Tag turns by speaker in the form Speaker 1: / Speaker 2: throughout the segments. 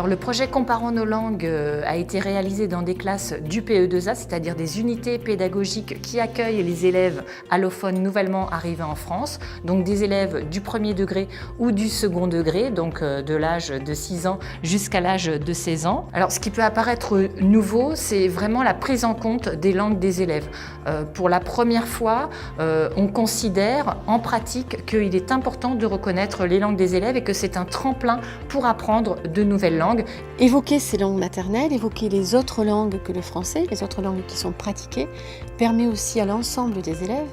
Speaker 1: Alors le projet Comparons nos langues a été réalisé dans des classes du PE2A, c'est-à-dire des unités pédagogiques qui accueillent les élèves allophones nouvellement arrivés en France, donc des élèves du premier degré ou du second degré, donc de l'âge de 6 ans jusqu'à l'âge de 16 ans. Alors ce qui peut apparaître nouveau, c'est vraiment la prise en compte des langues des élèves. Pour la première fois, on considère en pratique qu'il est important de reconnaître les langues des élèves et que c'est un tremplin pour apprendre de nouvelles langues.
Speaker 2: Évoquer ces langues maternelles, évoquer les autres langues que le français, les autres langues qui sont pratiquées, permet aussi à l'ensemble des élèves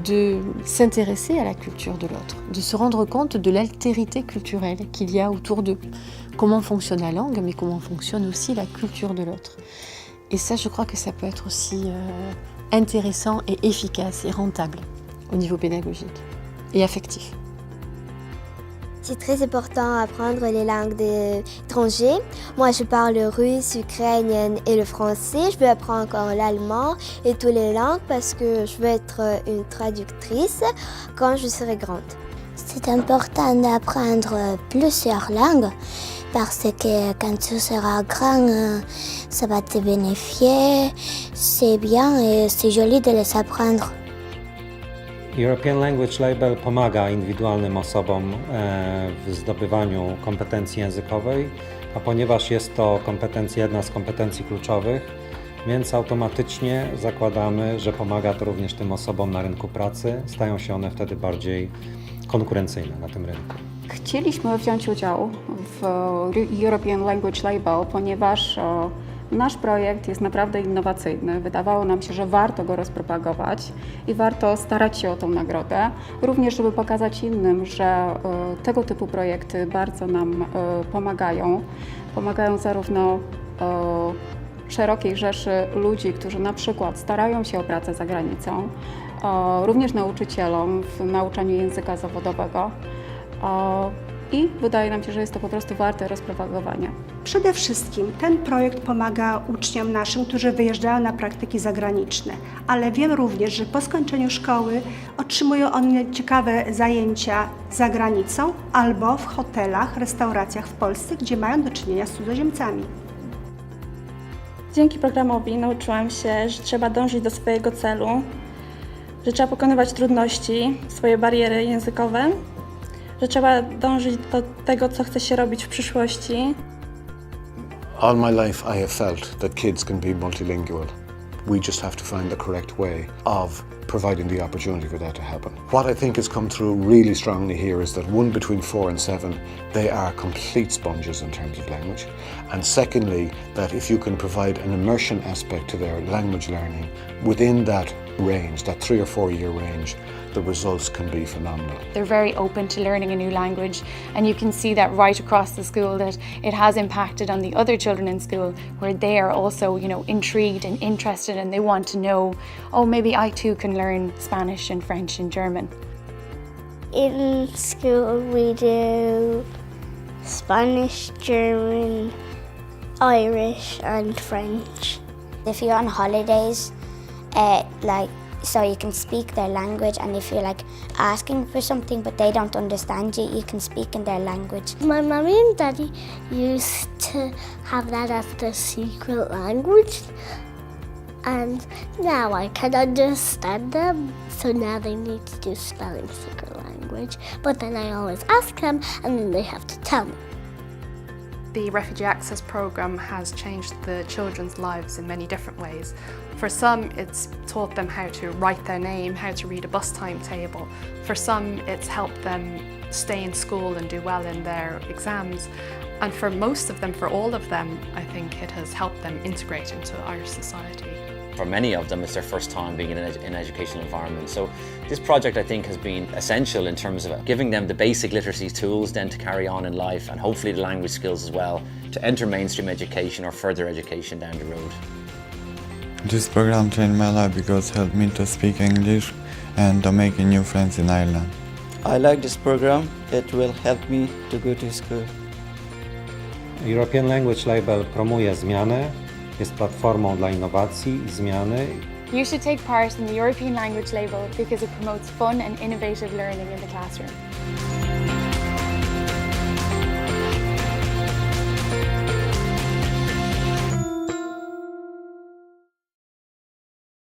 Speaker 2: de s'intéresser à la culture de l'autre, de se rendre compte de l'altérité culturelle qu'il y a autour d'eux. Comment fonctionne la langue, mais comment fonctionne aussi la culture de l'autre. Et ça, je crois que ça peut être aussi intéressant et efficace et rentable au niveau pédagogique et affectif.
Speaker 3: C'est très important d'apprendre les langues étrangères. Moi, je parle le russe, l'ukrainien et le français. Je veux apprendre encore l'allemand et toutes les langues parce que je veux être une traductrice quand je serai grande.
Speaker 4: C'est important d'apprendre plusieurs langues parce que quand tu seras grand, ça va te bénéficier. C'est bien et c'est joli de les apprendre.
Speaker 5: European Language Label pomaga indywidualnym osobom w zdobywaniu kompetencji językowej, a ponieważ jest to jedna z kompetencji kluczowych, więc automatycznie zakładamy, że pomaga to również tym osobom na rynku pracy. Stają się one wtedy bardziej konkurencyjne na tym rynku.
Speaker 6: Chcieliśmy wziąć udział w European Language Label, ponieważ nasz projekt jest naprawdę innowacyjny. Wydawało nam się, że warto go rozpropagować i warto starać się o tą nagrodę. Również, żeby pokazać innym, że tego typu projekty bardzo nam pomagają. Pomagają zarówno szerokiej rzeszy ludzi, którzy na przykład starają się o pracę za granicą, również nauczycielom w nauczaniu języka zawodowego. I wydaje nam się, że jest to po prostu warte rozpropagowania.
Speaker 7: Przede wszystkim ten projekt pomaga uczniom naszym, którzy wyjeżdżają na praktyki zagraniczne, ale wiem również, że po skończeniu szkoły otrzymują oni ciekawe zajęcia za granicą albo w hotelach, restauracjach w Polsce, gdzie mają do czynienia z cudzoziemcami.
Speaker 8: Dzięki programowi nauczyłam się, że trzeba dążyć do swojego celu, że trzeba pokonywać trudności, swoje bariery językowe, że trzeba dążyć do tego, co chce się robić w przyszłości.
Speaker 9: All my life I have felt that kids can be multilingual. We just have to find the correct way of providing the opportunity for that to happen. What I think has come through really strongly here is that between 4 and 7, they are complete sponges in terms of language. And secondly, that if you can provide an immersion aspect to their language learning within that range, that 3 or 4 year range, the results can be phenomenal.
Speaker 10: They're very open to learning a new language, and you can see that right across the school, that it has impacted on the other children in school, where they are also, intrigued and interested, and they want to know, oh, maybe I too can learn Spanish and French and German.
Speaker 4: In school we do Spanish, German, Irish and French.
Speaker 3: If you're on holidays, so you can speak their language, and if you're asking for something but they don't understand you, you can speak in their language.
Speaker 4: My mommy and daddy used to have that as the secret language, and now I can understand them, so now they need to do spelling secret language, but then I always ask them and then they have to tell me.
Speaker 11: The Refugee Access Programme has changed the children's lives in many different ways. For some, it's taught them how to write their name, how to read a bus timetable. For some, it's helped them stay in school and do well in their exams. And for most of them, for all of them, I think it has helped them integrate into Irish society.
Speaker 12: For many of them, it's their first time being in an educational environment. So this project, I think, has been essential in terms of giving them the basic literacy tools then to carry on in life, and hopefully the language skills as well, to enter mainstream education or further education down the road.
Speaker 13: This program changed my life because it helped me to speak English and to make new friends in Ireland.
Speaker 14: I like this program. It will help me to go to school.
Speaker 5: European Language Label promuje zmianę, jest platformą dla innowacji i zmiany.
Speaker 10: You should take part in the European Language Label because it promotes fun and innovative learning in the classroom.